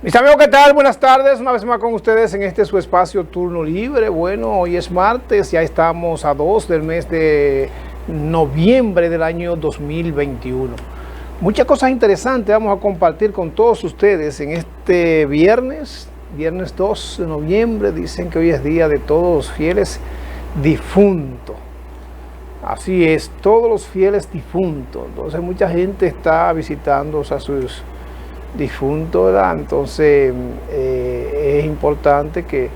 Mis amigos, ¿qué tal? Buenas tardes, una vez más con ustedes en este su espacio Turno Libre. Bueno, hoy es martes, ya estamos a 2 del mes de noviembre del año 2021. Muchas cosas interesantes vamos a compartir con todos ustedes en este viernes 2 de noviembre. Dicen que hoy es día de todos los fieles difuntos. Así es, todos los fieles difuntos. Entonces mucha gente está visitando a sus difuntos, ¿verdad? Entonces es importante que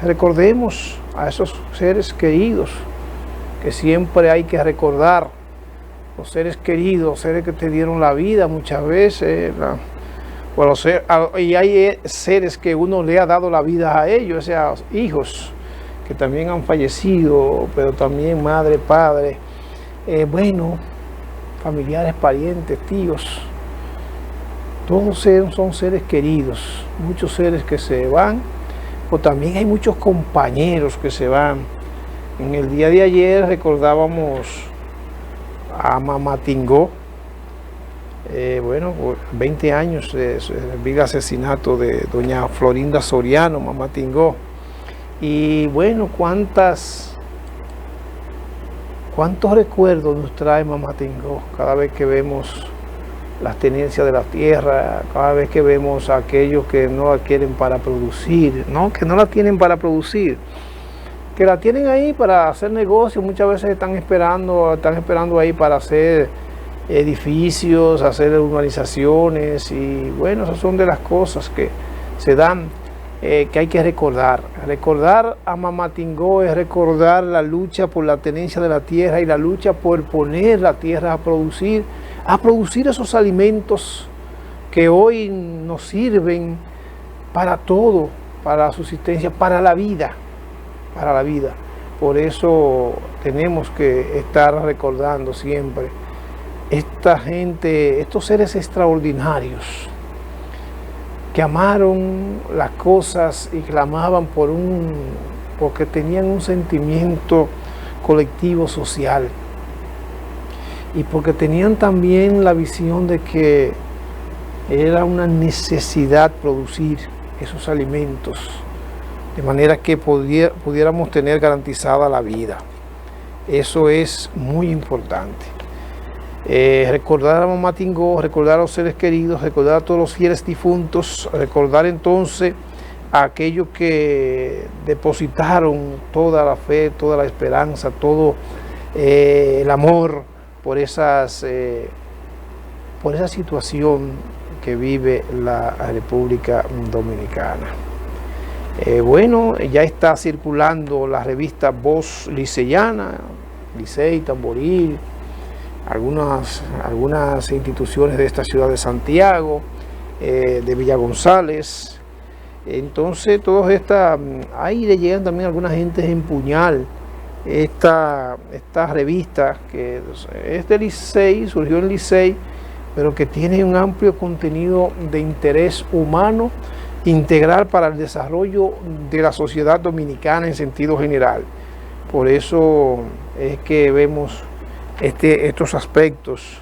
recordemos a esos seres queridos, que siempre hay que recordar los seres queridos, seres que te dieron la vida muchas veces, bueno, y hay seres que uno le ha dado la vida a ellos, o sea, hijos que también han fallecido, pero también madre, padre, bueno, familiares, parientes, tíos. Todos son seres queridos, muchos seres que se van, pero también hay muchos compañeros que se van. En el día de ayer recordábamos a Mamá Tingó, bueno, 20 años del asesinato de doña Florinda Soriano, Mamá Tingó. Y bueno, ¿cuántos recuerdos nos trae Mamá Tingó cada vez que vemos las tenencias de la tierra, cada vez que vemos a aquellos que no la quieren para producir, que no la tienen para producir, que la tienen ahí para hacer negocios, muchas veces están esperando ahí para hacer edificios, hacer urbanizaciones, y bueno, esas son de las cosas que se dan, que hay que recordar. Recordar a Mamá Tingó es recordar la lucha por la tenencia de la tierra y la lucha por poner la tierra a producir esos alimentos que hoy nos sirven para todo, para la subsistencia, para la vida. Por eso tenemos que estar recordando siempre esta gente, estos seres extraordinarios que amaron las cosas y clamaban porque tenían un sentimiento colectivo social. Y porque tenían también la visión de que era una necesidad producir esos alimentos, de manera que pudiéramos tener garantizada la vida. Eso es muy importante. Recordar a Mamá Tingó, recordar a los seres queridos, recordar a todos los fieles difuntos, recordar entonces a aquellos que depositaron toda la fe, toda la esperanza, todo el amor por esa situación que vive la República Dominicana. Bueno, ya está circulando la revista Voz Liceyana, Licey, Tamboril, algunas instituciones de esta ciudad de Santiago, de Villa González. Entonces, todas estas, ahí le llegan también alguna gente en Puñal. Esta revista que es de Licey, surgió en Licey, pero que tiene un amplio contenido de interés humano integral para el desarrollo de la sociedad dominicana en sentido general. Por eso es que vemos estos aspectos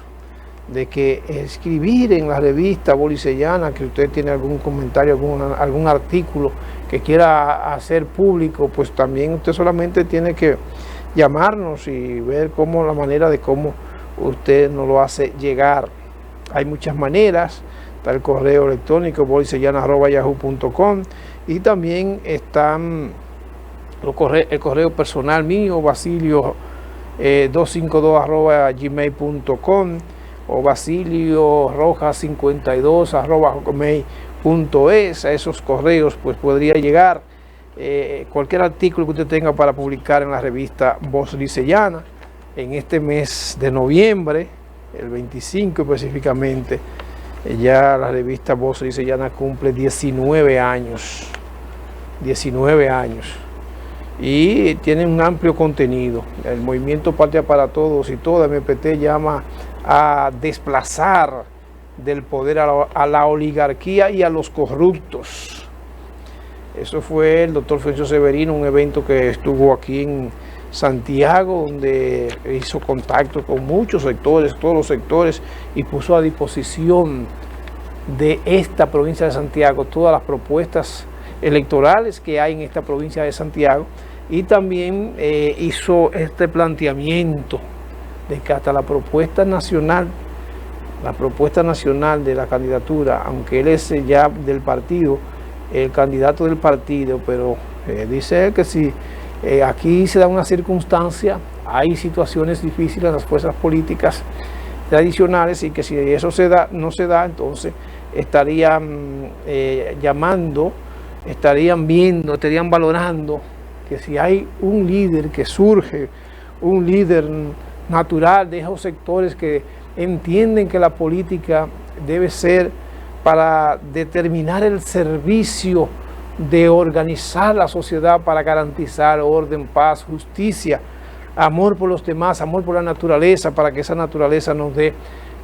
de que escribir en la revista Voz Liceyana, que usted tiene algún comentario, algún artículo que quiera hacer público, pues también usted solamente tiene que llamarnos y ver la manera de cómo usted nos lo hace llegar. Hay muchas maneras, está el correo electrónico voliceyana@yahoo.com, y también están el correo personal mío, Basilio 252@gmail.com, o Basilio Rojas 52@gmail.es. A esos correos pues podría llegar cualquier artículo que usted tenga para publicar en la revista Voz Liceyana. En este mes de noviembre, el 25 específicamente, ya la revista Voz Liceyana cumple 19 años. 19 años. Y tiene un amplio contenido. El movimiento Patria para Todos y toda MPT llama a desplazar del poder a la oligarquía y a los corruptos. Eso fue el doctor Fencio Severino, un evento que estuvo aquí en Santiago, donde hizo contacto con muchos sectores, todos los sectores, y puso a disposición de esta provincia de Santiago, todas las propuestas electorales que hay en esta provincia de Santiago, y también hizo este planteamiento de que hasta la propuesta nacional de la candidatura, aunque él es ya del partido, el candidato del partido, pero dice él que si aquí se da una circunstancia, hay situaciones difíciles en las fuerzas políticas tradicionales, y que si eso no se da, entonces estarían llamando, estarían valorando que si hay un líder que surge, un líder natural de esos sectores que entienden que la política debe ser para determinar el servicio de organizar la sociedad para garantizar orden, paz, justicia, amor por los demás, amor por la naturaleza, para que esa naturaleza nos dé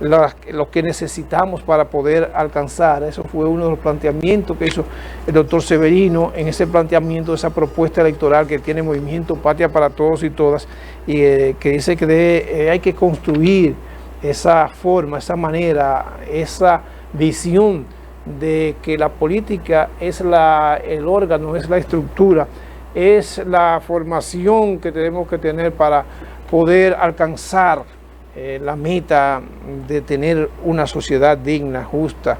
lo que necesitamos para poder alcanzar. Eso fue uno de los planteamientos que hizo el doctor Severino en ese planteamiento de esa propuesta electoral que tiene Movimiento Patria para Todos y Todas, y que dice que hay que construir esa forma, esa manera, esa visión de que la política es el órgano, es la estructura, es la formación que tenemos que tener para poder alcanzar la meta de tener una sociedad digna, justa,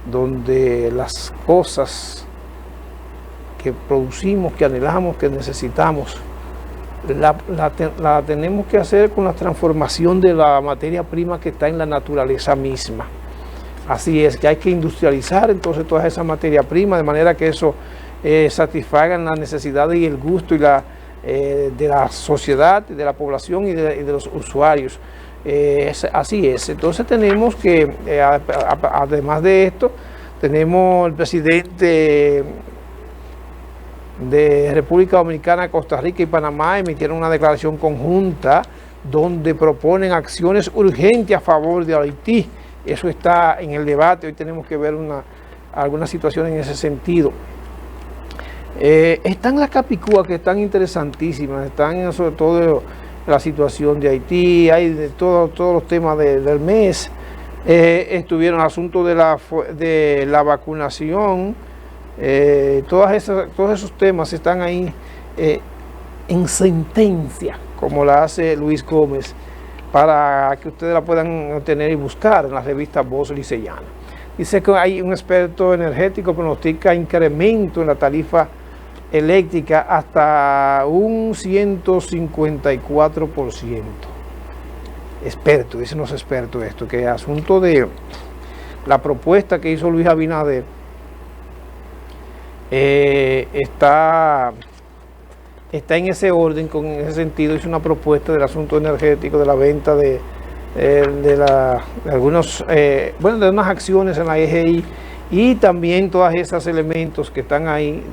donde las cosas que producimos, que anhelamos, que necesitamos, la tenemos que hacer con la transformación de la materia prima que está en la naturaleza misma. Así es, que hay que industrializar entonces toda esa materia prima de manera que eso satisfagan las necesidades y el gusto y de la sociedad, de la población y de los usuarios. Así es. Entonces tenemos que, además de esto, tenemos el presidente de República Dominicana, Costa Rica y Panamá emitieron una declaración conjunta donde proponen acciones urgentes a favor de Haití. Eso está en el debate. Hoy tenemos que ver alguna situación en ese sentido. Están las capicúas que están interesantísimas, están sobre todo la situación de Haití, hay de todos los temas del mes, estuvieron el asunto de la vacunación, todos esos temas están ahí en sentencia, como la hace Luis Gómez, para que ustedes la puedan obtener y buscar en la revista Voz Liceyana. Dice que hay un experto energético que pronostica incremento en la tarifa eléctrica hasta un 154%. Dicen los expertos esto, que el asunto de la propuesta que hizo Luis Abinader está en ese orden, en ese sentido. Hizo una propuesta del asunto energético, de la venta de algunos, de unas acciones en la EGI, y también todos esos elementos que están ahí,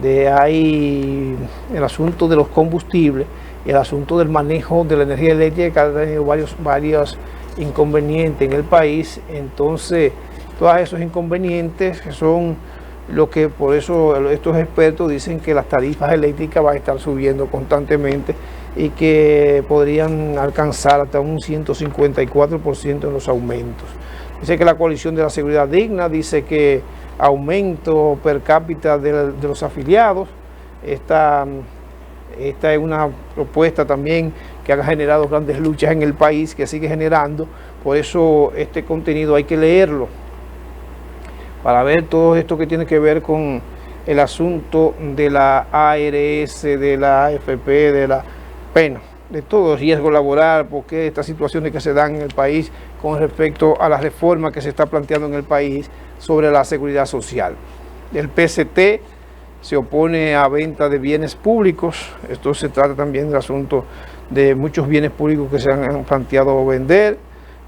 el asunto de los combustibles, el asunto del manejo de la energía eléctrica, que ha tenido varios inconvenientes en el país. Entonces, todos esos inconvenientes son lo que, por eso estos expertos dicen que las tarifas eléctricas van a estar subiendo constantemente y que podrían alcanzar hasta un 154% en los aumentos. Dice que la coalición de la seguridad digna dice que aumento per cápita de los afiliados. Esta es una propuesta también que ha generado grandes luchas en el país, que sigue generando. Por eso este contenido hay que leerlo para ver todo esto que tiene que ver con el asunto de la ARS, de la AFP, de todo el riesgo laboral, porque estas situaciones que se dan en el país con respecto a la reforma que se está planteando en el país sobre la seguridad social. El PCT se opone a venta de bienes públicos. Esto se trata también del asunto de muchos bienes públicos que se han planteado vender,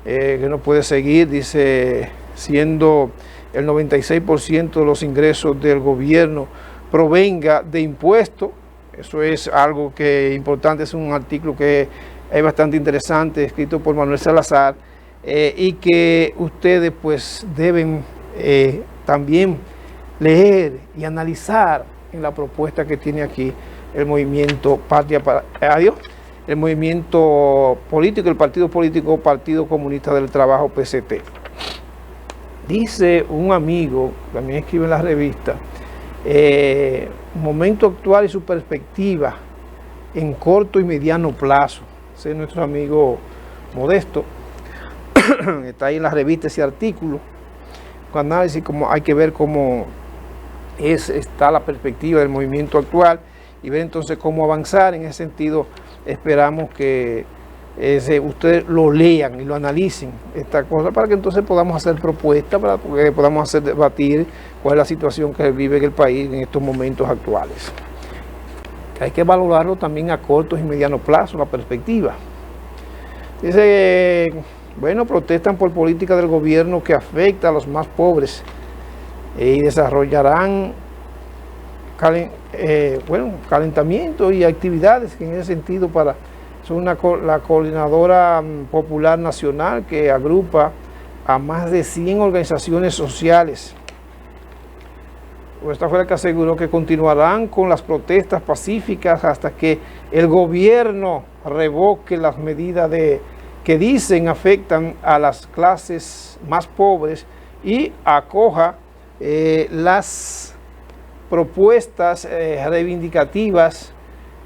que no puede seguir, dice, siendo el 96% de los ingresos del gobierno provenga de impuestos. Eso es algo que es importante, es un artículo que es bastante interesante, escrito por Manuel Salazar, y que ustedes pues deben también leer y analizar en la propuesta que tiene aquí el movimiento Patria para Dios, el movimiento político, el partido político Partido Comunista del Trabajo, PCT. Dice un amigo, también escribe en la revista, momento actual y su perspectiva en corto y mediano plazo. Ese es nuestro amigo Modesto. Está ahí en la revista ese artículo, con análisis, como hay que ver cómo está la perspectiva del movimiento actual y ver entonces cómo avanzar. En ese sentido, esperamos que ustedes lo lean y lo analicen, esta cosa, para que entonces podamos hacer propuestas, para que podamos debatir cuál es la situación que vive en el país en estos momentos actuales. Hay que valorarlo también a corto y mediano plazo, la perspectiva. Dice, bueno, protestan por política del gobierno que afecta a los más pobres y desarrollarán calentamiento y actividades que en ese sentido son la Coordinadora Popular Nacional, que agrupa a más de 100 organizaciones sociales. Esta fue la que aseguró que continuarán con las protestas pacíficas hasta que el gobierno revoque las medidas que dicen afectan a las clases más pobres y acoja las propuestas reivindicativas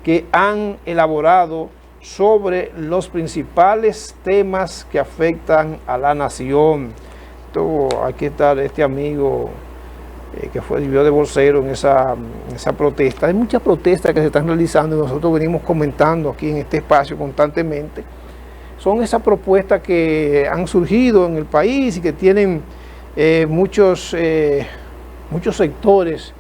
que han elaborado sobre los principales temas que afectan a la nación. Entonces, aquí está este amigo que vivió de vocero en esa protesta. Hay muchas protestas que se están realizando y nosotros venimos comentando aquí en este espacio constantemente. Son esas propuestas que han surgido en el país y que tienen muchos sectores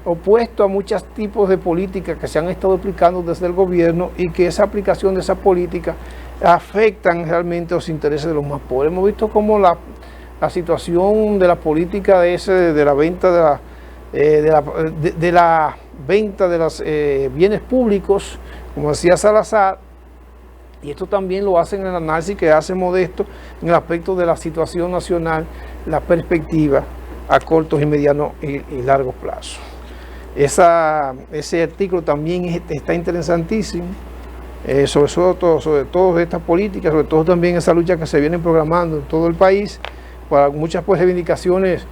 opuestos a muchos tipos de políticas que se han estado aplicando desde el gobierno, y que esa aplicación de esa política afectan realmente los intereses de los más pobres. Hemos visto cómo la situación de la política de la venta de los bienes públicos, como decía Salazar, y esto también lo hacen en el análisis que hace Modesto en el aspecto de la situación nacional, la perspectiva a cortos y medianos y largos plazos. Ese artículo también está interesantísimo, sobre todo esta política, sobre todo también esa lucha que se viene programando en todo el país, para muchas reivindicaciones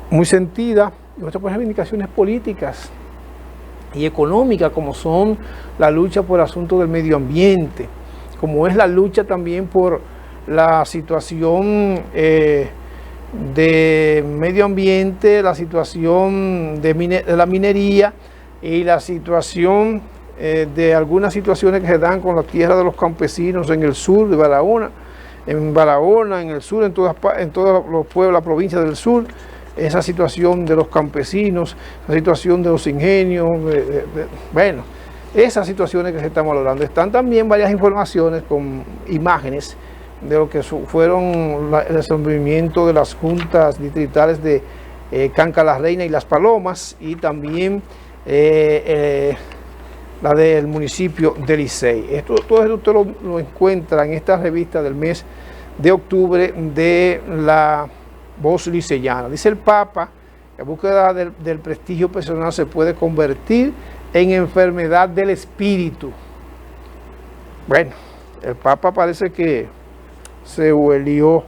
muy sentidas, y otras reivindicaciones políticas y económicas, como son la lucha por el asunto del medio ambiente, como es la lucha también por la situación de medio ambiente, la situación de la minería y la situación de algunas situaciones que se dan con la tierra de los campesinos en el sur de Barahona, en el sur, en todos los pueblos, la provincia del sur, esa situación de los campesinos, la situación de los ingenios, bueno, esas situaciones que se están valorando. Están también varias informaciones con imágenes de lo que fueron el desenvolvimiento de las juntas distritales de Canca la Reina y Las Palomas, y también la del municipio de Licey. Todo esto usted lo encuentra en esta revista del mes de octubre de la Voz Liceyana. Dice el Papa que la búsqueda del prestigio personal se puede convertir en enfermedad del espíritu. Bueno, el Papa parece que se huelió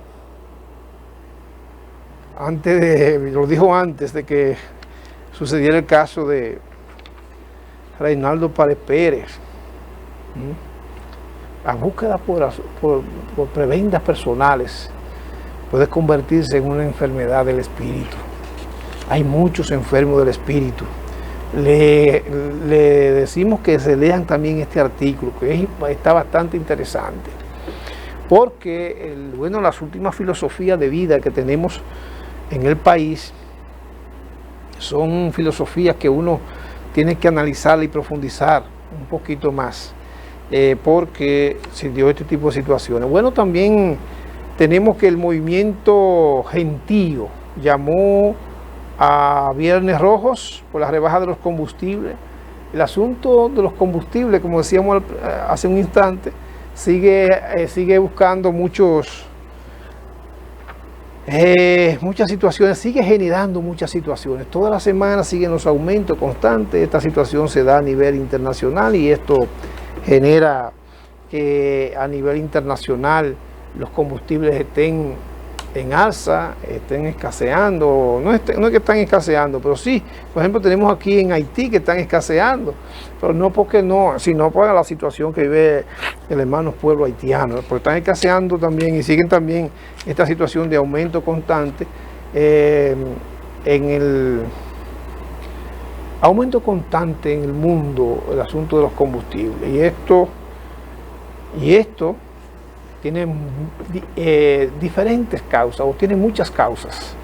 lo dijo antes de que sucediera el caso de Reinaldo Páez Pérez. La búsqueda por prebendas personales puede convertirse en una enfermedad del espíritu. Hay muchos enfermos del espíritu. Le decimos que se lean también este artículo, que está bastante interesante, porque las últimas filosofías de vida que tenemos en el país son filosofías que uno tiene que analizar y profundizar un poquito más, porque se dio este tipo de situaciones. Bueno, también tenemos que el movimiento gentío llamó a Viernes Rojos por la rebaja de los combustibles. El asunto de los combustibles, como decíamos hace un instante, sigue buscando muchas situaciones, sigue generando muchas situaciones. Todas las semanas siguen los aumentos constantes. Esta situación se da a nivel internacional, y esto genera que a nivel internacional los combustibles estén en alza, estén escaseando, no es que están escaseando, pero sí, por ejemplo, tenemos aquí en Haití que están escaseando, pero no porque no, sino por la situación que vive el hermano pueblo haitiano, porque están escaseando también y siguen también esta situación de aumento constante en el aumento constante en el mundo, el asunto de los combustibles, y esto tiene diferentes causas, o tiene muchas causas.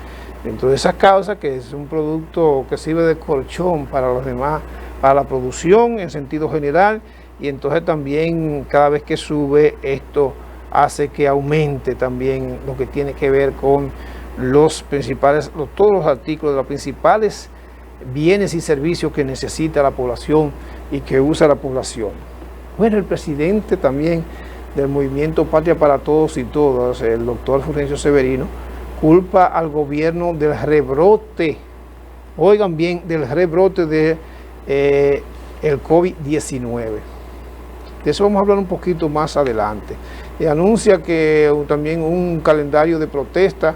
Dentro de esas causas, que es un producto que sirve de colchón para los demás, para la producción en sentido general, y entonces también cada vez que sube, esto hace que aumente también lo que tiene que ver con los principales, todos los artículos, los principales bienes y servicios que necesita la población y que usa la población. Bueno, el presidente también del movimiento Patria para Todos y Todas, el doctor Fulgencio Severino, culpa al gobierno del rebrote, oigan bien, del rebrote de el COVID-19. De eso vamos a hablar un poquito más adelante. Y anuncia que también un calendario de protesta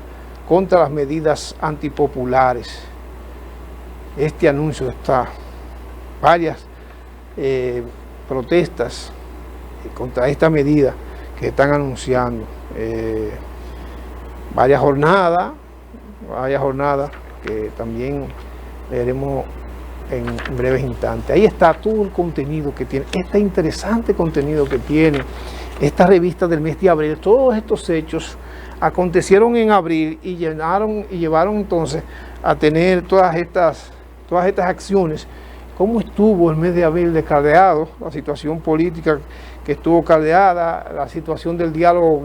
contra las medidas antipopulares. Este anuncio está varias protestas contra esta medida que están anunciando, varias jornadas que también veremos en breves instantes. Ahí está todo el contenido que tiene, este interesante contenido que tiene esta revista del mes de abril. Todos estos hechos acontecieron en abril y llevaron entonces a tener todas estas acciones. ¿Cómo estuvo el mes de abril de caldeado? La situación política que estuvo caldeada, la situación del diálogo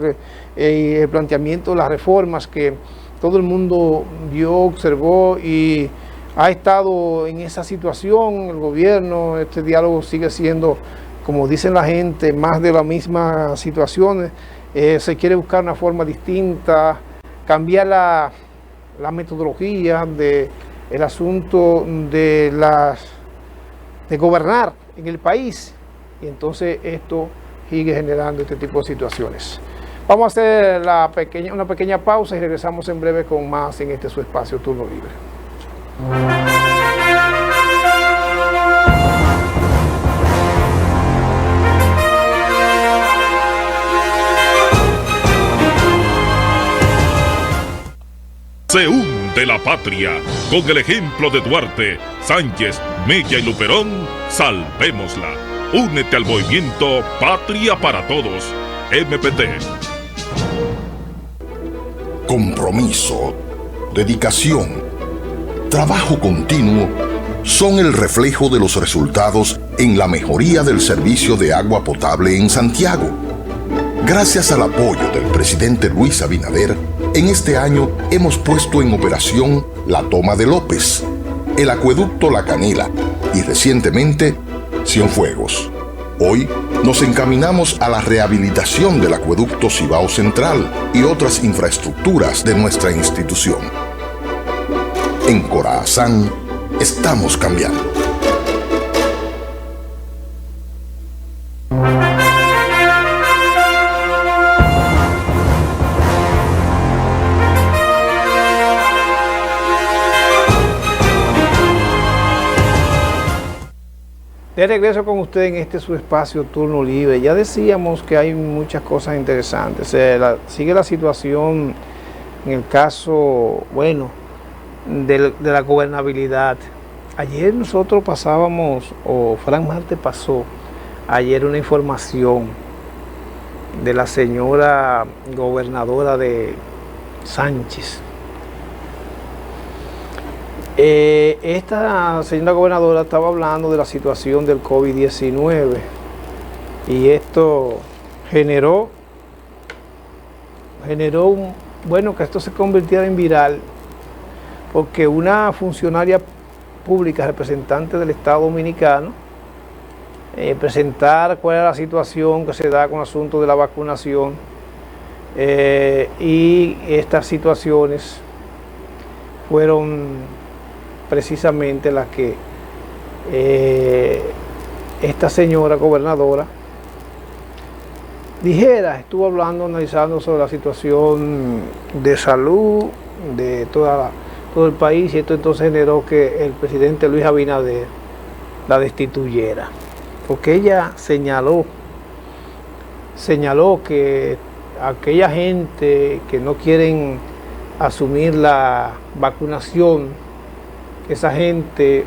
y el planteamiento de las reformas que todo el mundo vio, observó y ha estado en esa situación. El gobierno, este diálogo sigue siendo, como dicen la gente, más de las mismas situaciones. Se quiere buscar una forma distinta, cambiar la metodología del asunto de gobernar en el país, y entonces esto sigue generando este tipo de situaciones. Vamos a hacer una pequeña pausa y regresamos en breve con más en este su espacio Turno Libre. Se hunde la patria. Con el ejemplo de Duarte, Sánchez, Mella y Luperón, salvémosla. Únete al movimiento Patria para Todos, MPT. Compromiso, dedicación, trabajo continuo son el reflejo de los resultados en la mejoría del servicio de agua potable en Santiago. Gracias al apoyo del presidente Luis Abinader, en este año hemos puesto en operación la Toma de López, el acueducto La Canela y recientemente Cienfuegos. Hoy nos encaminamos a la rehabilitación del acueducto Cibao Central y otras infraestructuras de nuestra institución. En Corazán estamos cambiando. De regreso con usted en este su espacio Turno Libre. Ya decíamos que hay muchas cosas interesantes. Sigue la situación en el caso, bueno, de la gobernabilidad. Ayer nosotros pasábamos, o Frank Marte pasó ayer una información de la señora gobernadora de Sánchez. Esta señora gobernadora estaba hablando de la situación del COVID-19 y esto generó bueno, que esto se convirtiera en viral, porque una funcionaria pública, representante del Estado Dominicano, presentar cuál era la situación que se da con el asunto de la vacunación y estas situaciones fueron precisamente las que esta señora gobernadora ligera, estuvo hablando, analizando sobre la situación de salud de todo el país, y esto entonces generó que el presidente Luis Abinader la destituyera, porque ella señaló que aquella gente que no quieren asumir la vacunación, esa gente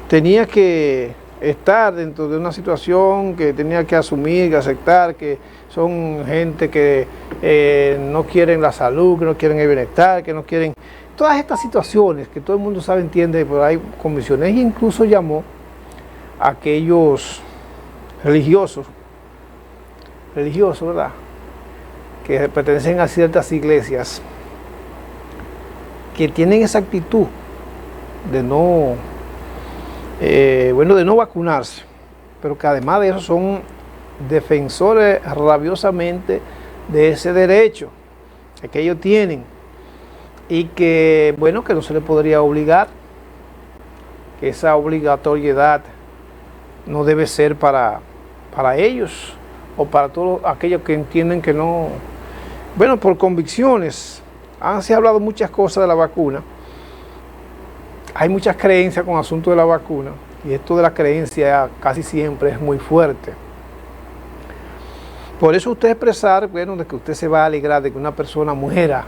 tenía que estar dentro de una situación que tenía que asumir, que aceptar, que son gente que no quieren la salud, que no quieren el bienestar, que no quieren todas estas situaciones que todo el mundo sabe, entiende, pero hay comisiones. E incluso llamó a aquellos religiosos, ¿verdad?, que pertenecen a ciertas iglesias, que tienen esa actitud de no de no vacunarse, pero que además de eso son defensores rabiosamente de ese derecho que ellos tienen, y que que no se les podría obligar, que esa obligatoriedad no debe ser para ellos o para todos aquellos que entienden que no, por convicciones. Se ha hablado muchas cosas de la vacuna. Hay muchas creencias con el asunto de la vacuna, y esto de la creencia casi siempre es muy fuerte. Por eso usted expresar, de que usted se va a alegrar de que una persona muera,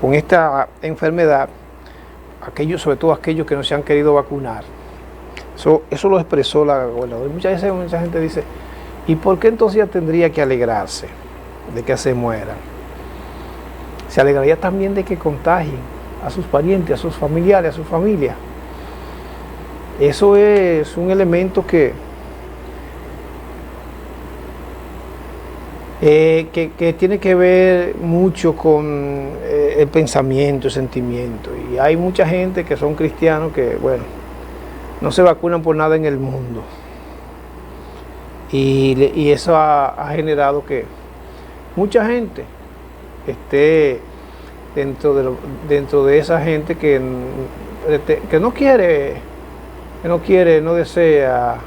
con esta enfermedad, sobre todo aquellos que no se han querido vacunar. Eso lo expresó la gobernadora. Muchas veces mucha gente dice, ¿y por qué entonces ella tendría que alegrarse de que se mueran? Se alegraría también de que contagien a sus parientes, a sus familiares, a su familia. Eso es un elemento que tiene que ver mucho con el pensamiento, el sentimiento. Y hay mucha gente que son cristianos que, no se vacunan por nada en el mundo. Y eso ha generado que mucha gente esté dentro de esa gente que no quiere, no desea,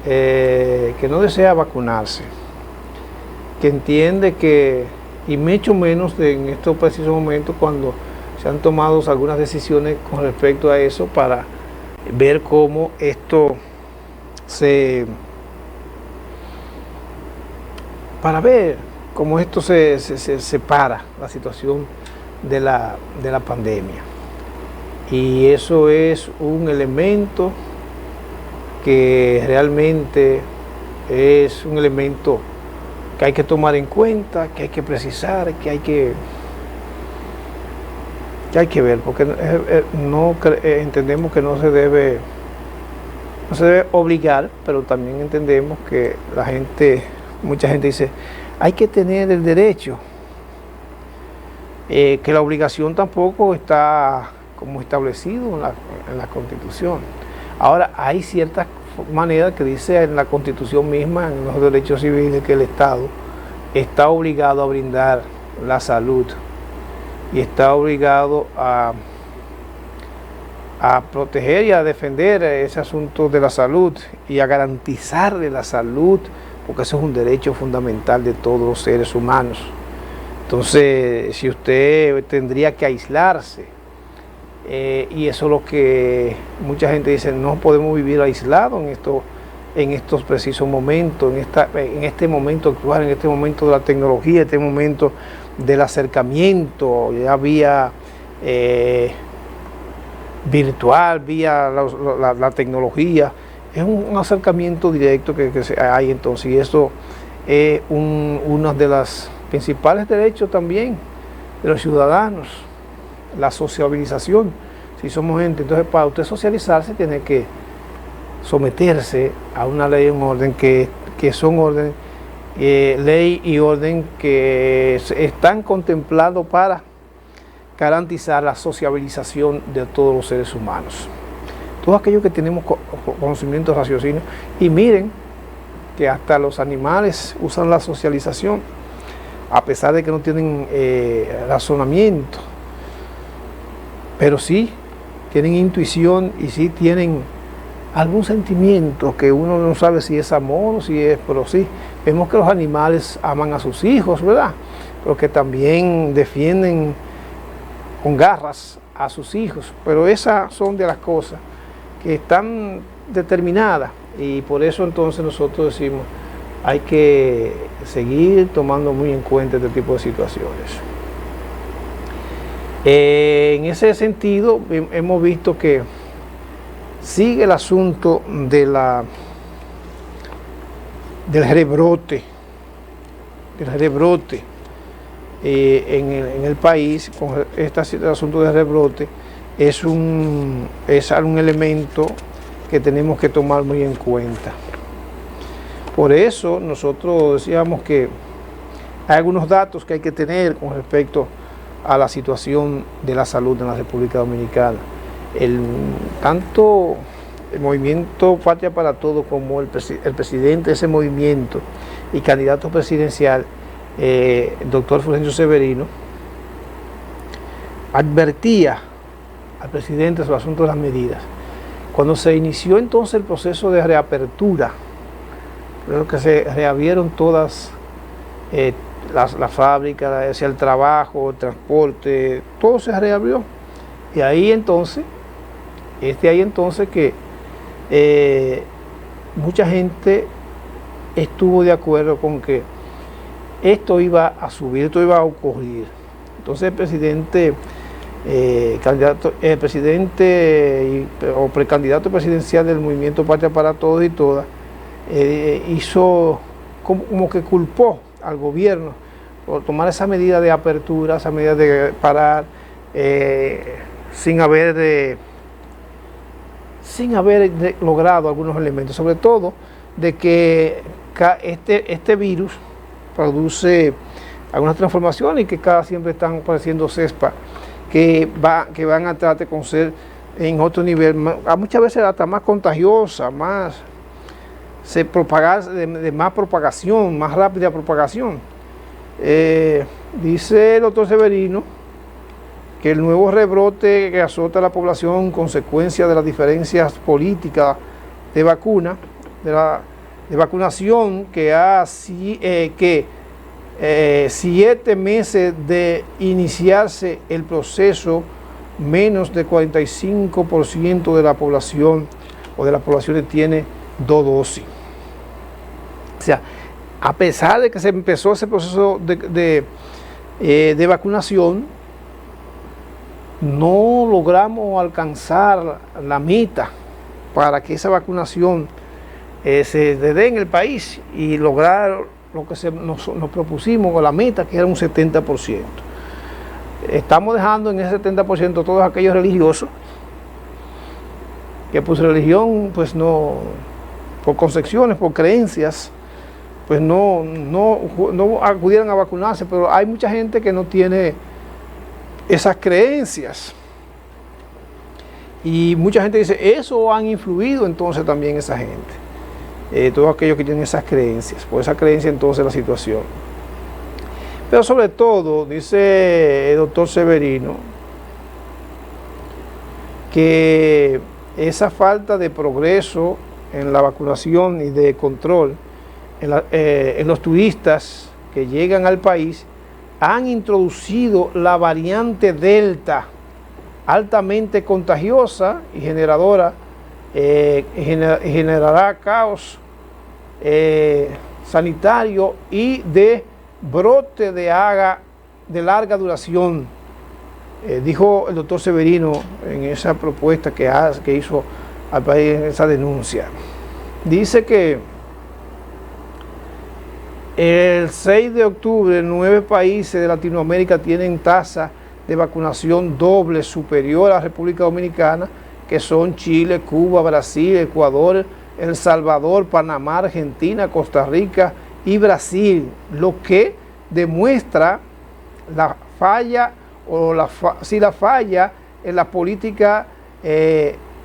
que no desea vacunarse, que entiende que, y mucho menos en estos precisos momentos cuando se han tomado algunas decisiones con respecto a eso, para ver cómo esto se separa la situación de la pandemia. Y eso es un elemento que realmente es un elemento que hay que tomar en cuenta, que hay que precisar, que hay que ver, porque entendemos que no se debe obligar, pero también entendemos que mucha gente dice, hay que tener el derecho, que la obligación tampoco está como establecido en la Constitución. Ahora, hay ciertas maneras que dice en la Constitución misma, en los derechos civiles, que el Estado está obligado a brindar la salud y está obligado a proteger y a defender ese asunto de la salud y a garantizarle la salud, porque eso es un derecho fundamental de todos los seres humanos. Entonces, si usted tendría que aislarse, y eso es lo que mucha gente dice, no podemos vivir aislados en estos precisos momentos, en este momento actual, en este momento de la tecnología, en este momento del acercamiento, ya vía virtual, vía la tecnología. Es un acercamiento directo que hay entonces, y eso es uno de los principales derechos también de los ciudadanos, la sociabilización. Si somos gente, entonces para usted socializarse tiene que someterse a una ley, un orden que son orden, ley y orden que están contemplados para garantizar la sociabilización de todos los seres humanos. Todos aquellos que tenemos conocimientos, raciocinio, y miren que hasta los animales usan la socialización, a pesar de que no tienen razonamiento, pero sí tienen intuición y sí tienen algún sentimiento que uno no sabe si es amor o si es, pero sí, vemos que los animales aman a sus hijos, ¿verdad? Pero que también defienden con garras a sus hijos, pero esas son de las cosas que están determinadas, y por eso entonces nosotros decimos, hay que seguir tomando muy en cuenta este tipo de situaciones. En ese sentido, hemos visto que sigue el asunto de del rebrote en el país. Con este asunto del rebrote es un elemento que tenemos que tomar muy en cuenta. Por eso nosotros decíamos que hay algunos datos que hay que tener con respecto a la situación de la salud en la República Dominicana. Tanto el movimiento Patria para Todos como el presidente de ese movimiento y candidato presidencial, el doctor Fulgencio Severino, advertía al presidente sobre el asunto de las medidas. Cuando se inició entonces el proceso de reapertura, creo que se reabrieron todas las fábricas, el trabajo, el transporte, todo se reabrió. Y ahí entonces, que mucha gente estuvo de acuerdo con que esto iba a subir, esto iba a ocurrir. Entonces el presidente, o precandidato presidencial del movimiento Patria para Todos y Todas, hizo como que culpó al gobierno por tomar esa medida de apertura, esa medida de parar, sin haber logrado algunos elementos, sobre todo de que este virus produce algunas transformaciones y que siempre están apareciendo cepas que van a tratar con ser en otro nivel, muchas veces hasta más contagiosa, se propaga de más propagación, más rápida propagación. Dice el doctor Severino que el nuevo rebrote que azota a la población, consecuencia de las diferencias políticas de vacuna, de vacunación, que 7 meses de iniciarse el proceso, menos del 45% de la población o de las poblaciones tiene 2 dosis. O sea, a pesar de que se empezó ese proceso de vacunación, no logramos alcanzar la meta para que esa vacunación se dé en el país y lograr lo que nos propusimos con la meta, que era un 70%. Estamos dejando en ese 70% todos aquellos religiosos que por su religión, pues no, por concepciones, por creencias, pues no acudieran a vacunarse, pero hay mucha gente que no tiene esas creencias. Y mucha gente dice, eso han influido entonces también esa gente. Todos aquellos que tienen esas creencias, por esa creencia entonces la situación. Pero sobre todo, dice el doctor Severino, que esa falta de progreso en la vacunación y de control en los turistas que llegan al país han introducido la variante Delta, altamente contagiosa y generará caos sanitario y de brote de larga duración, dijo el doctor Severino en esa propuesta que hizo al país, en esa denuncia. Dice que el 6 de octubre 9 países de Latinoamérica tienen tasa de vacunación doble superior a la República Dominicana, que son Chile, Cuba, Brasil, Ecuador, El Salvador, Panamá, Argentina, Costa Rica y Brasil, lo que demuestra la falla en la política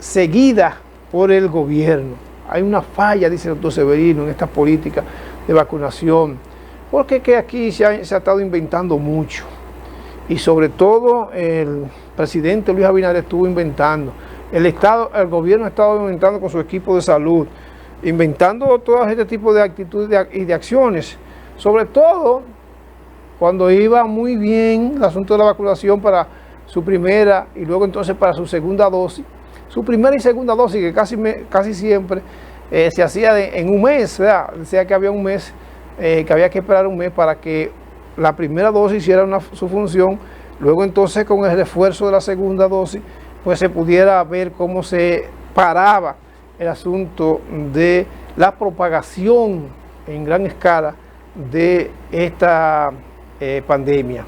seguida por el gobierno. Hay una falla, dice el doctor Severino, en esta política de vacunación, porque que aquí se ha estado inventando mucho, y sobre todo el presidente Luis Abinader estuvo inventando el gobierno ha estado aumentando con su equipo de salud, inventando todo este tipo de actitudes y de acciones, sobre todo cuando iba muy bien el asunto de la vacunación para su primera y luego entonces para su segunda dosis. Su primera y segunda dosis, que casi siempre se hacía en un mes, ¿verdad? Decía que había un mes, que había que esperar un mes para que la primera dosis hiciera su función, luego entonces con el refuerzo de la segunda dosis, pues se pudiera ver cómo se paraba el asunto de la propagación en gran escala de esta pandemia.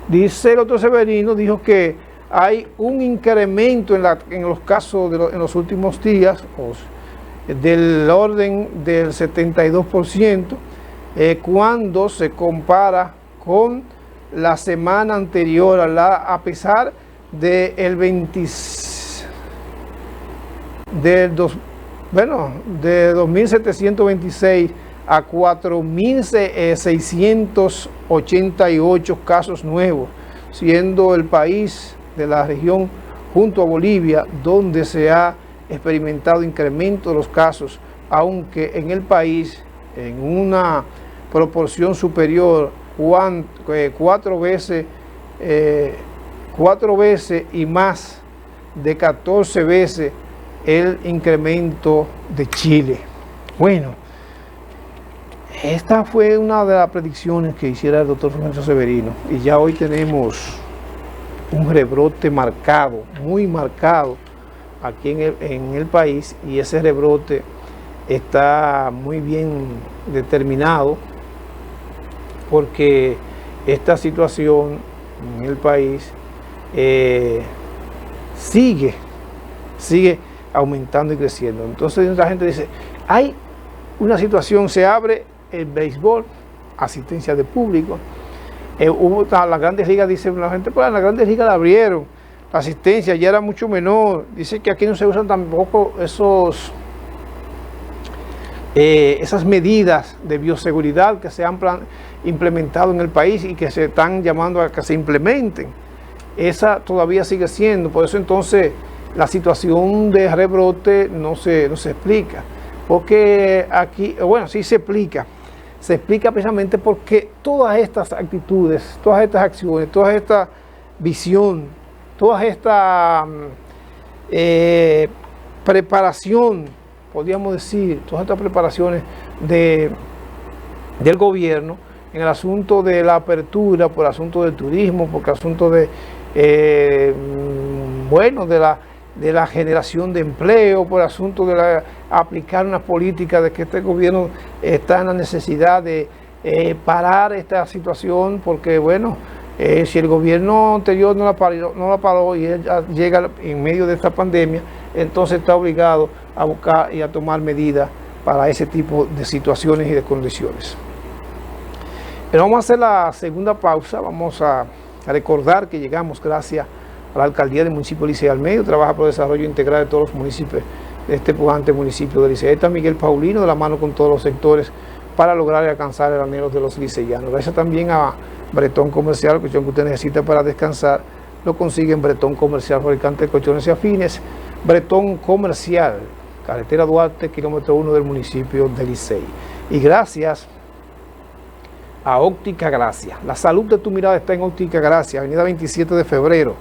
Dice el doctor Severino, dijo que hay un incremento en los casos en los últimos días del orden del 72%, cuando se compara con la semana anterior, a pesar de de 2.726 a 4.688 casos nuevos, siendo el país de la región junto a Bolivia donde se ha experimentado incremento de los casos, aunque en el país en una proporción superior, 4 veces y más de 14 veces el incremento de Chile. Bueno, esta fue una de las predicciones que hiciera el doctor Francisco Severino, y ya hoy tenemos un rebrote marcado, muy marcado aquí en el país, y ese rebrote está muy bien determinado porque esta situación en el país sigue aumentando y creciendo. Entonces la gente dice, hay una situación, se abre el béisbol, asistencia de público, las grandes ligas, dice la gente, pues las grandes ligas la abrieron, la asistencia ya era mucho menor, dice que aquí no se usan tampoco esas medidas de bioseguridad que se han implementado en el país y que se están llamando a que se implementen. Esa todavía sigue siendo, por eso entonces la situación de rebrote no se explica, porque aquí, bueno, sí se explica precisamente porque todas estas actitudes, todas estas acciones, toda esta visión, toda esta preparación, podríamos decir, todas estas preparaciones del gobierno en el asunto de la apertura, por el asunto del turismo, por el asunto de la generación de empleo, por el asunto de aplicar una política de que este gobierno está en la necesidad de parar esta situación, porque bueno, si el gobierno anterior no la paró y él llega en medio de esta pandemia, entonces está obligado a buscar y a tomar medidas para ese tipo de situaciones y de condiciones. Pero vamos a hacer la segunda pausa, vamos a recordar que llegamos gracias a la Alcaldía del municipio de Licey al Medio, trabaja por el desarrollo integral de todos los municipios de este pujante municipio de Licey. Ahí está Miguel Paulino, de la mano con todos los sectores para lograr y alcanzar el anhelo de los liceyanos. Gracias también a Bretón Comercial, cuestión que usted necesita para descansar, lo consigue en Bretón Comercial, fabricante de colchones y afines. Bretón Comercial, carretera Duarte, kilómetro 1 del municipio de Licey. Y gracias a Óptica Gracia. La salud de tu mirada está en Óptica Gracia, avenida 27 de febrero,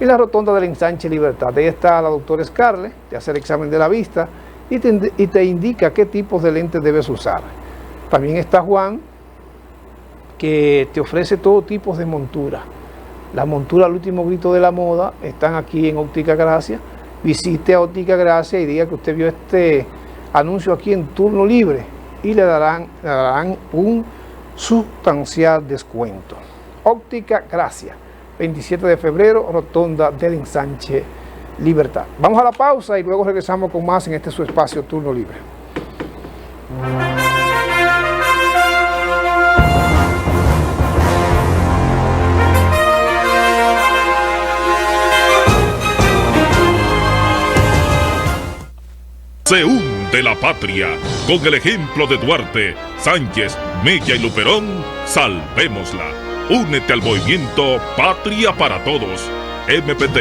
y la rotonda del Ensanche Libertad. Ahí está la doctora Scarlett, te hace el examen de la vista y te indica qué tipos de lentes debes usar. También está Juan, que te ofrece todo tipo de montura. Las monturas al último grito de la moda están aquí en Óptica Gracia. Visite a Óptica Gracia y diga que usted vio este anuncio aquí en Turno Libre y le darán un sustancial descuento. Óptica Gracia, 27 de febrero, rotonda del Ensanche Libertad. Vamos a la pausa y luego regresamos con más en este su espacio Turno Libre. Se hunde la patria. Con el ejemplo de Duarte, Sánchez, Mella y Luperón, salvémosla. Únete al movimiento Patria para Todos. MPT.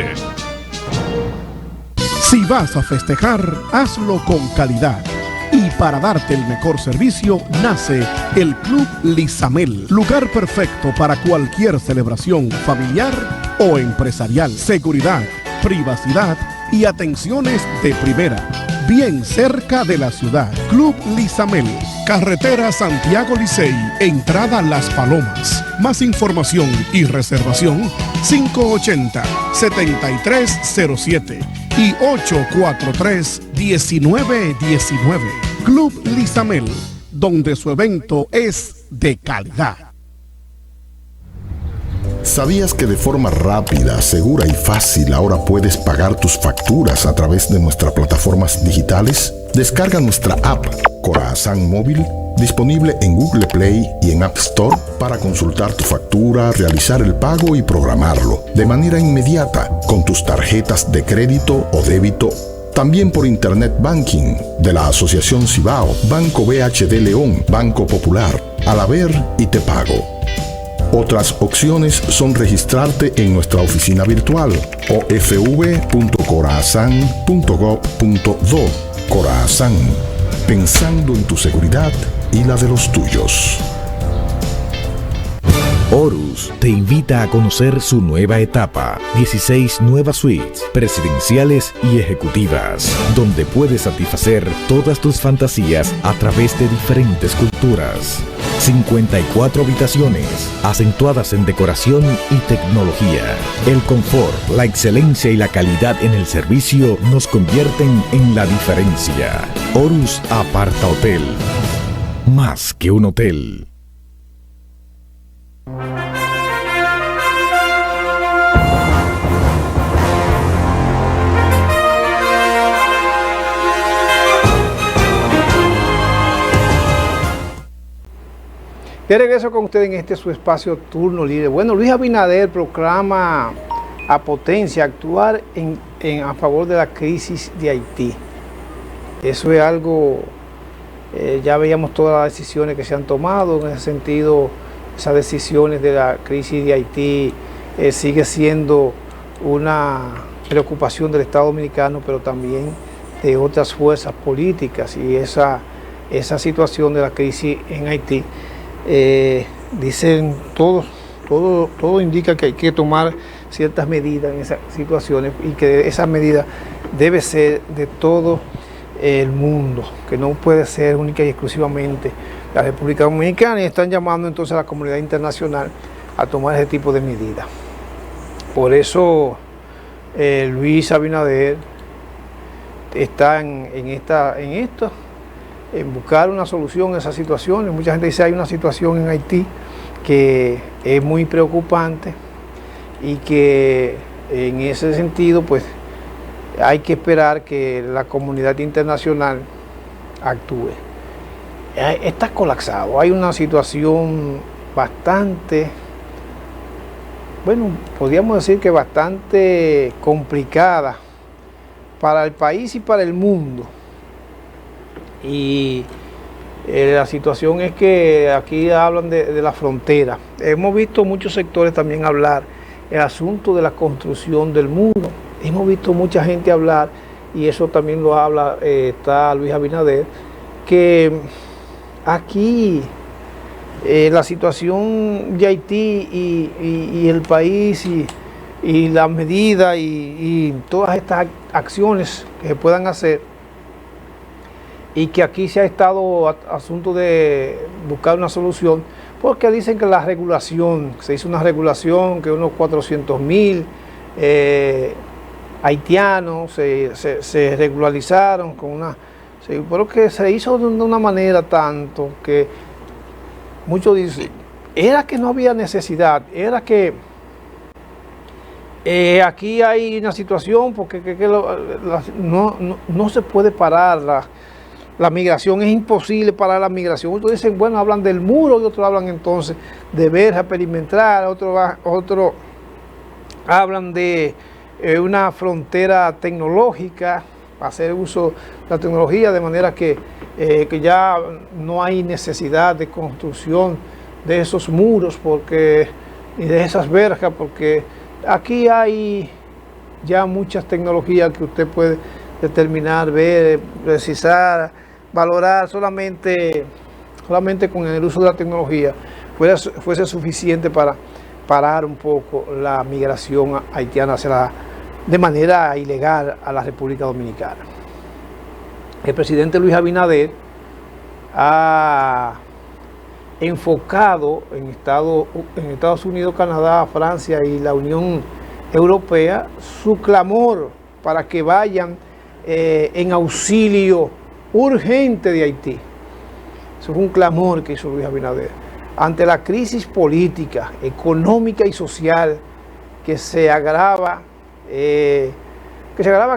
Si vas a festejar, hazlo con calidad. Y para darte el mejor servicio, nace el Club Lizamel. Lugar perfecto para cualquier celebración familiar o empresarial. Seguridad, privacidad y atenciones de primera. Bien cerca de la ciudad. Club Lizamel. Carretera Santiago Licey. Entrada Las Palomas. Más información y reservación 580-7307 y 843-1919. Club Lizamel, donde su evento es de calidad. ¿Sabías que de forma rápida, segura y fácil ahora puedes pagar tus facturas a través de nuestras plataformas digitales? Descarga nuestra app Corazán Móvil, disponible en Google Play y en App Store, para consultar tu factura, realizar el pago y programarlo de manera inmediata con tus tarjetas de crédito o débito. También por Internet Banking de la Asociación Cibao, Banco BHD León, Banco Popular, Alaber y Te Pago. Otras opciones son registrarte en nuestra oficina virtual ofv.corazán.gov.do. Corazán, pensando en tu seguridad y la de los tuyos. Horus te invita a conocer su nueva etapa, 16 nuevas suites presidenciales y ejecutivas, donde puedes satisfacer todas tus fantasías a través de diferentes culturas. 54 habitaciones, acentuadas en decoración y tecnología. El confort, la excelencia y la calidad en el servicio nos convierten en la diferencia. Horus Aparta Hotel, más que un hotel. De regreso con ustedes en este su espacio Turno Libre. Bueno, Luis Abinader proclama a potencia actuar a favor de la crisis de Haití. Eso es algo, ya veíamos todas las decisiones que se han tomado en ese sentido. Esas decisiones de la crisis de Haití sigue siendo una preocupación del Estado Dominicano, pero también de otras fuerzas políticas, y esa situación de la crisis en Haití. Dicen todo indica que hay que tomar ciertas medidas en esas situaciones, y que esa medida debe ser de todo el mundo, que no puede ser única y exclusivamente la República Dominicana, y están llamando entonces a la comunidad internacional a tomar ese tipo de medidas. Por eso Luis Abinader está en buscar una solución a esas situaciones. Mucha gente dice hay una situación en Haití que es muy preocupante, y que en ese sentido pues hay que esperar que la comunidad internacional actúe. Está colapsado, hay una situación bastante, bueno, podríamos decir que bastante complicada para el país y para el mundo. Y la situación es que aquí hablan de la frontera. Hemos visto muchos sectores también hablar el asunto de la construcción del muro. Hemos visto mucha gente hablar, y eso también lo habla, está Luis Abinader, que aquí la situación de Haití y el país y las medidas y todas estas acciones que se puedan hacer, y que aquí se ha estado asunto de buscar una solución, porque dicen que la regulación, se hizo una regulación que unos 400,000 haitianos se regularizaron con pero que se hizo de una manera tanto que muchos dicen, era que no había necesidad, era que aquí hay una situación porque no se puede parar la migración, es imposible parar la migración. Otros dicen, bueno, hablan del muro, y otros hablan entonces de verja perimetral, otros hablan de una frontera tecnológica, hacer uso de la tecnología, de manera que ya no hay necesidad de construcción de esos muros, porque de esas verjas, porque aquí hay ya muchas tecnologías que usted puede determinar, ver, precisar, valorar. Solamente con el uso de la tecnología fuese suficiente para parar un poco la migración haitiana de manera ilegal a la República Dominicana. El presidente Luis Abinader ha enfocado en Estados Unidos, Canadá, Francia y la Unión Europea su clamor para que vayan en auxilio urgente de Haití. Eso es un clamor que hizo Luis Abinader ante la crisis política, económica y social que se agrava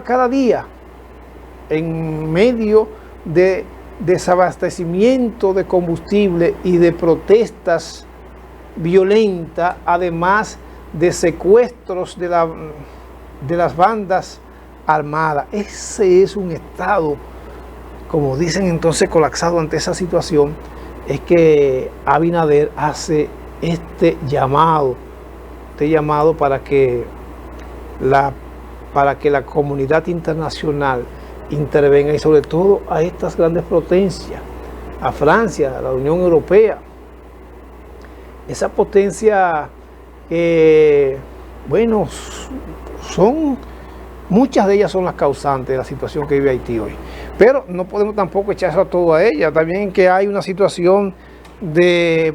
cada día en medio de desabastecimiento de combustible y de protestas violentas, además de secuestros de las bandas armadas. Ese es un estado, como dicen entonces, colapsado ante esa situación. Es que Abinader hace este llamado para que la comunidad internacional intervenga, y sobre todo a estas grandes potencias, a Francia, a la Unión Europea. Esa potencia, muchas de ellas son las causantes de la situación que vive Haití hoy. Pero no podemos tampoco echarse todo a ella. También que hay una situación de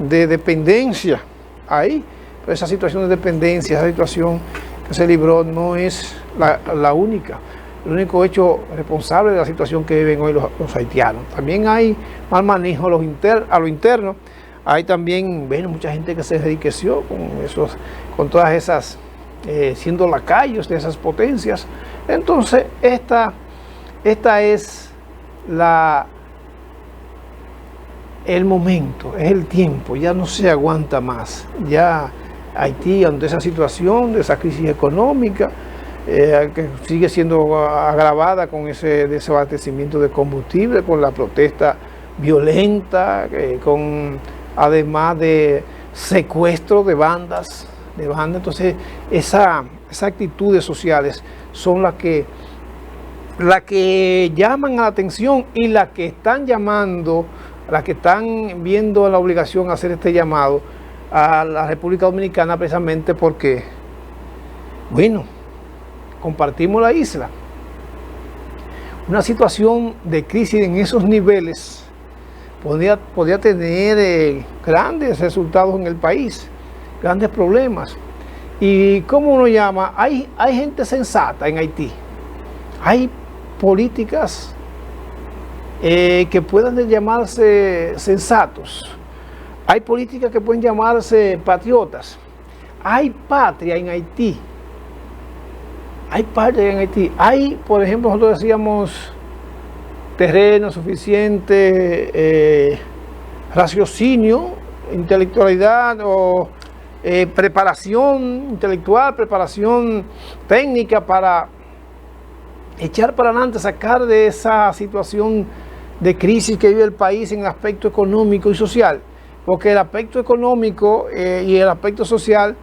dependencia ahí. Pero esa situación de dependencia, esa situación que se libró, no es la única. El único hecho responsable de la situación que viven hoy los haitianos. También hay mal manejo a lo interno. Hay también, mucha gente que se enriqueció con todas esas, siendo lacayos de esas potencias. Entonces, esta es el momento, es el tiempo, ya no se aguanta más. Ya Haití, ante esa situación de esa crisis económica, que sigue siendo agravada con ese desabastecimiento de combustible, con la protesta violenta, además de secuestro de bandas. Entonces, esas actitudes sociales son las que llaman a la atención, y las que están viendo la obligación de hacer este llamado a la República Dominicana, precisamente porque, compartimos la isla. Una situación de crisis en esos niveles podría tener grandes resultados en el país, grandes problemas. Y como uno llama, hay gente sensata en Haití. Hay políticas que puedan llamarse sensatos. Hay políticas que pueden llamarse patriotas. Hay patria en Haití. Hay, por ejemplo, nosotros decíamos, terreno suficiente, raciocinio, intelectualidad o preparación intelectual, preparación técnica para echar para adelante, sacar de esa situación de crisis que vive el país en el aspecto económico y social. Porque el aspecto económico y el aspecto social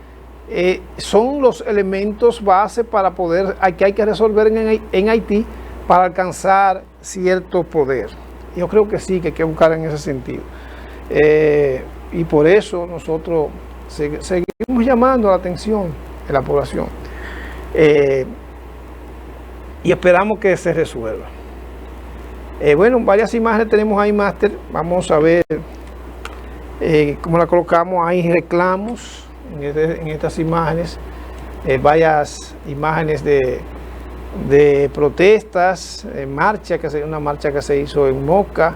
son los elementos base para poder, que hay que resolver en Haití para alcanzar cierto poder. Yo creo que sí, que hay que buscar en ese sentido. Y por eso nosotros seguimos llamando la atención de la población. Y esperamos que se resuelva. Varias imágenes tenemos ahí, Máster. Vamos a ver cómo la colocamos. Hay reclamos en estas imágenes, varias imágenes de protestas, una marcha que se hizo en Moca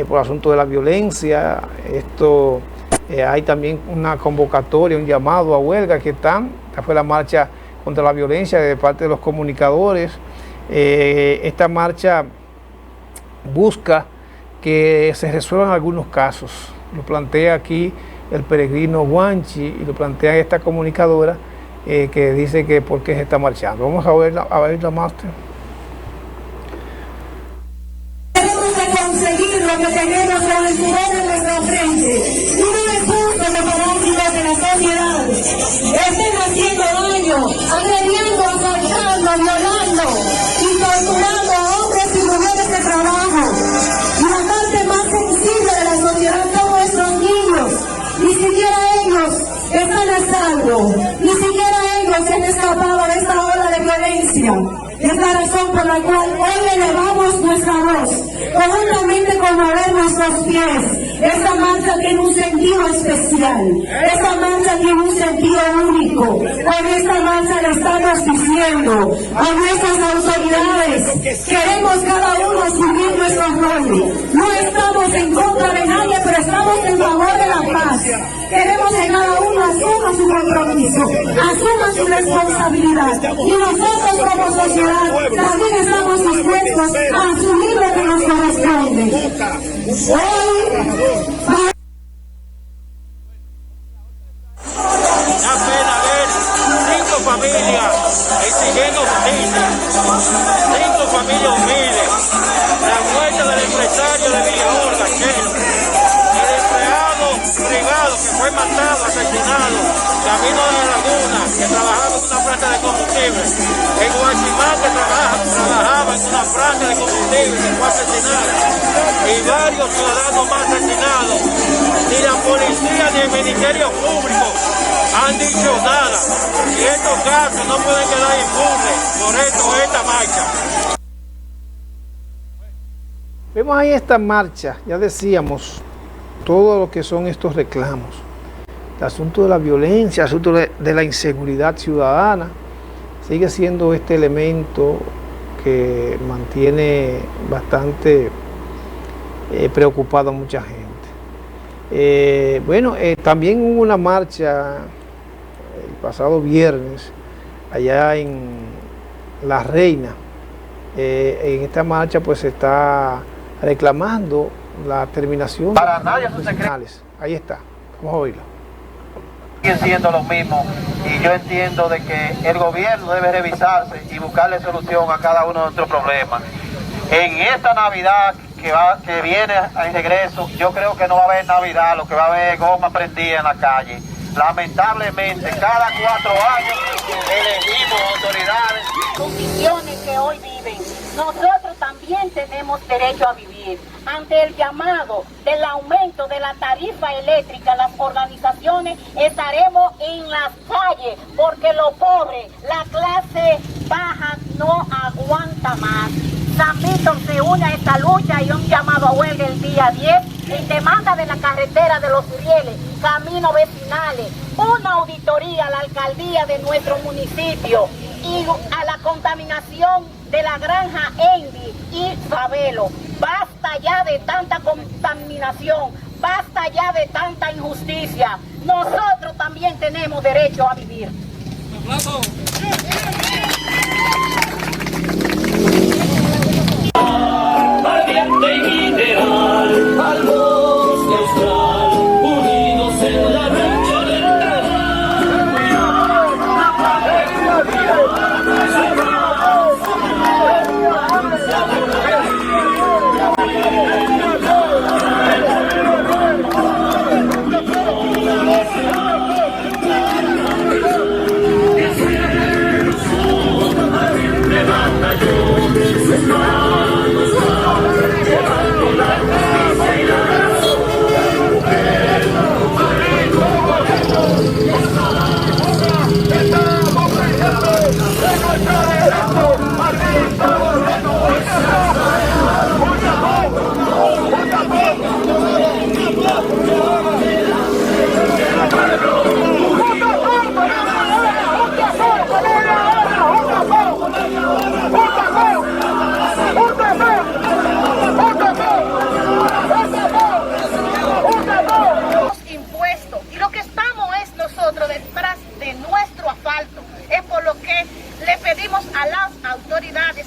por asunto de la violencia. Hay también una convocatoria, un llamado a huelga esta fue la marcha contra la violencia de parte de los comunicadores. Esta marcha busca que se resuelvan algunos casos. Lo plantea aquí el peregrino Guanchi y lo plantea esta comunicadora que dice que por qué se está marchando. Vamos a verla Máster. Tenemos que conseguir lo que tenemos con el sudor en nuestra frente. Uno de punto que podemos están a salvo. Ni siquiera ellos se han escapado de esta ola de violencia. Es la razón por la cual hoy elevamos nuestra voz, conjuntamente con mover nuestros pies. Esta marcha tiene un sentido especial, esta marcha tiene un sentido único. Con esta marcha le estamos diciendo a nuestras autoridades, queremos cada uno asumir nuestro rol. No estamos en contra de nadie, pero estamos en favor de la paz. Queremos que cada uno asuma su compromiso, asuma su responsabilidad. Y nosotros como sociedad también estamos dispuestos a asumir lo que nos corresponde. Da pena ver 5 familias exigiendo justicia, 5 familias humildes, la muerte del empresario de Villajorga, el empleado privado que fue matado, asesinado, camino de la Laguna, que trabajaba en una planta de combustible, en Guachimán, que trabajaba en una planta de combustible, que fue asesinado, y varios ciudadanos más asesinados. Ni la policía ni el Ministerio Público han dicho nada, y estos casos no pueden quedar impunes. Por esto esta marcha. Vemos ahí esta marcha, ya decíamos, todo lo que son estos reclamos. El asunto de la violencia, el asunto de la inseguridad ciudadana, sigue siendo este elemento que mantiene bastante preocupado a mucha gente. También hubo una marcha el pasado viernes allá en La Reina. En esta marcha pues se está reclamando la terminación para de nadie los profesionales. Ahí está, vamos a oírlo. Siguen siendo lo mismo, y yo entiendo de que el gobierno debe revisarse y buscarle solución a cada uno de nuestros problemas. En esta Navidad que viene en regreso, yo creo que no va a haber Navidad, lo que va a haber goma prendida en la calle. Lamentablemente, cada 4 años elegimos autoridades. Condiciones que hoy viven, nosotros también tenemos derecho a vivir. Ante el llamado del aumento de la tarifa eléctrica, las organizaciones estaremos en las calles porque los pobres, la clase baja no aguanta más. San Víctor se une a esta lucha y un llamado a huelga el día 10 en demanda de la carretera de los Urieles, caminos vecinales, una auditoría a la alcaldía de nuestro municipio y a la contaminación de la granja Endy y Fabelo. Basta ya de tanta contaminación, basta ya de tanta injusticia. Nosotros también tenemos derecho a vivir. Valiente y ideal, al bosque austral, unidos en la lucha del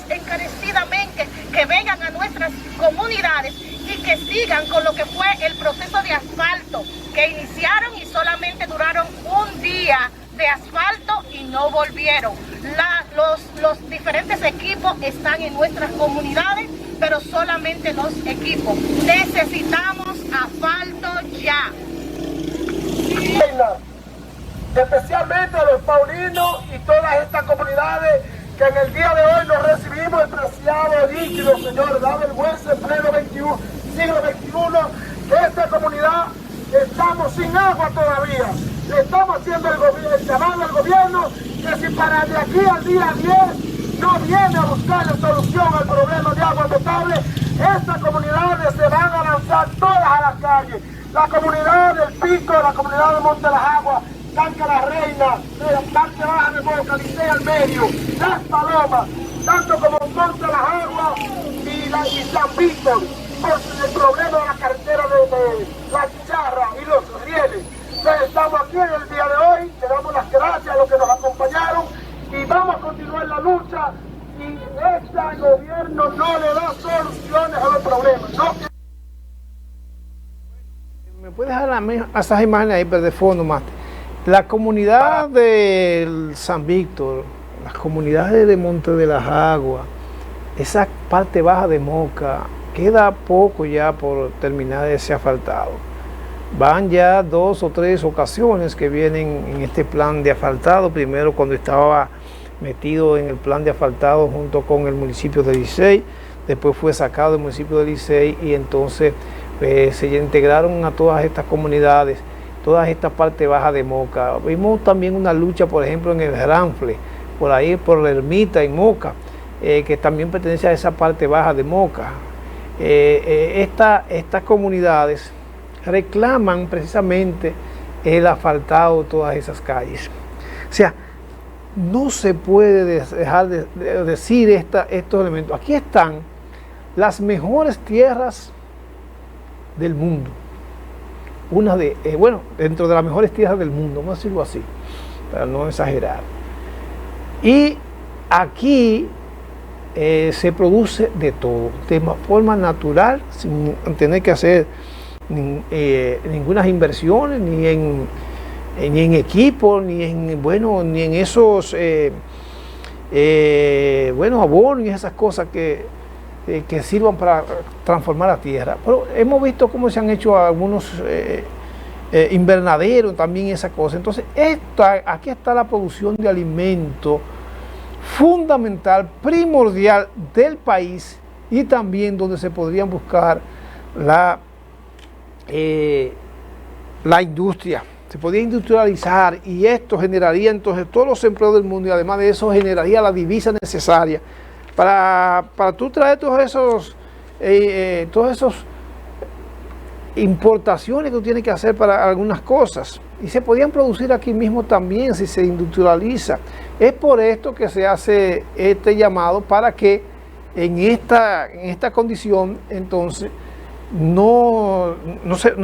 encarecidamente que vengan a nuestras comunidades y que sigan con lo que fue el proceso de asfalto que iniciaron y solamente duraron un día de asfalto y no volvieron. Los diferentes equipos están en nuestras comunidades, pero solamente los equipos. Necesitamos asfalto ya. Especialmente a los paulinos y todas estas comunidades que en el día de hoy nos recibimos el preciado líquido, Señor, da vergüenza en pleno siglo XXI, que esta comunidad estamos sin agua todavía. Le estamos haciendo el llamado al gobierno que si para de aquí al día 10 no viene a buscarle solución al problema de agua potable, estas comunidades se van a lanzar todas a las calles. La comunidad del Pico, la comunidad de Monte Las Aguas, Canca la Reina, Parque Baja de Moca, Licea al Medio, Las Palomas, tanto como Monte Las Aguas y San Víctor, por el problema de la carretera de la Chicharra y los rieles. Entonces estamos aquí en el día de hoy, le damos las gracias a los que nos acompañaron y vamos a continuar la lucha y este gobierno no le da soluciones a los problemas. No. ¿Me puedes dejar esas imágenes ahí, pero de fondo más? La comunidad de San Víctor, las comunidades de Monte de las Aguas, esa parte baja de Moca, queda poco ya por terminar ese asfaltado. Van ya 2 o 3 ocasiones que vienen en este plan de asfaltado. Primero cuando estaba metido en el plan de asfaltado junto con el municipio de Licey, después fue sacado del municipio de Licey y entonces se integraron a todas estas comunidades, toda esta parte baja de Moca. Vimos también una lucha, por ejemplo, en el Ranfle, por ahí por la Ermita en Moca, que también pertenece a esa parte baja de Moca. Estas comunidades reclaman precisamente el asfaltado de todas esas calles. O sea, no se puede dejar de decir estos elementos. Aquí están las mejores tierras del mundo. Una de, dentro de las mejores tierras del mundo, vamos a decirlo así, para no exagerar. Y aquí se produce de todo, de forma natural, sin tener que hacer ninguna inversiones, ni en equipo, ni en esos abonos y esas cosas que sirvan para transformar la tierra. Pero hemos visto cómo se han hecho algunos invernaderos también, esas cosas. Entonces aquí está la producción de alimentos fundamental, primordial del país, y también donde se podrían buscar la industria. Se podría industrializar y esto generaría entonces todos los empleos del mundo, y además de eso generaría la divisa necesaria para tú traer todas esas importaciones que tú tienes que hacer para algunas cosas, y se podían producir aquí mismo también si se industrializa. Es por esto que se hace este llamado, para que en esta condición entonces no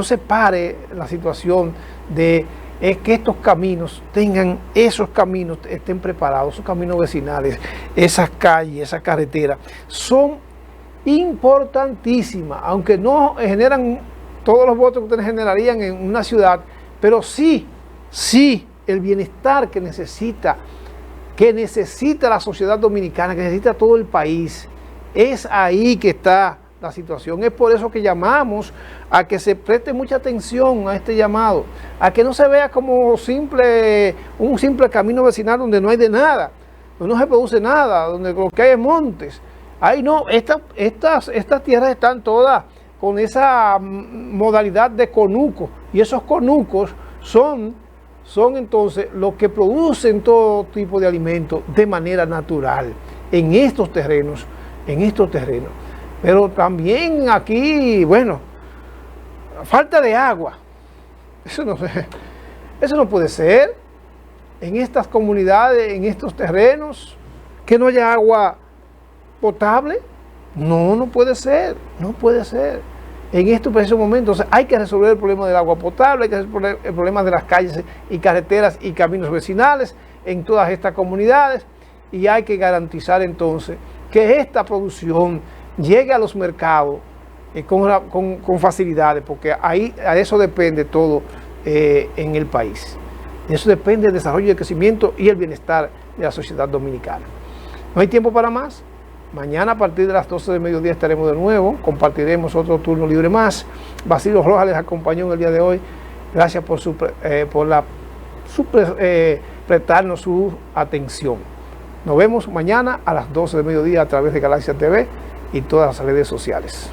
se pare la situación de que estos caminos estén preparados, esos caminos vecinales, esas calles, esas carreteras, son importantísimas, aunque no generan todos los votos que ustedes generarían en una ciudad, pero sí el bienestar que necesita la sociedad dominicana, que necesita todo el país. Es ahí que está la situación. Es por eso que llamamos a que se preste mucha atención a este llamado, a que no se vea como un simple camino vecinal donde no hay de nada, donde no se produce nada, donde lo que hay es montes. Ahí no, estas tierras están todas con esa modalidad de conucos, y esos conucos son entonces los que producen todo tipo de alimentos de manera natural en estos terrenos. Pero también aquí, falta de agua. Eso no puede ser. En estas comunidades, en estos terrenos, que no haya agua potable. No puede ser. En estos precisos momentos hay que resolver el problema del agua potable, hay que resolver el problema de las calles y carreteras y caminos vecinales en todas estas comunidades, y hay que garantizar entonces que esta producción llegue a los mercados con facilidades, porque ahí a eso depende todo en el país. De eso depende el desarrollo, el crecimiento y el bienestar de la sociedad dominicana. No hay tiempo para más. Mañana a partir de las 12 del mediodía estaremos de nuevo, compartiremos otro turno libre más. Basilio Rojas les acompañó en el día de hoy. Gracias por prestarnos su atención. Nos vemos mañana a las 12 del mediodía a través de Galaxia TV y todas las redes sociales.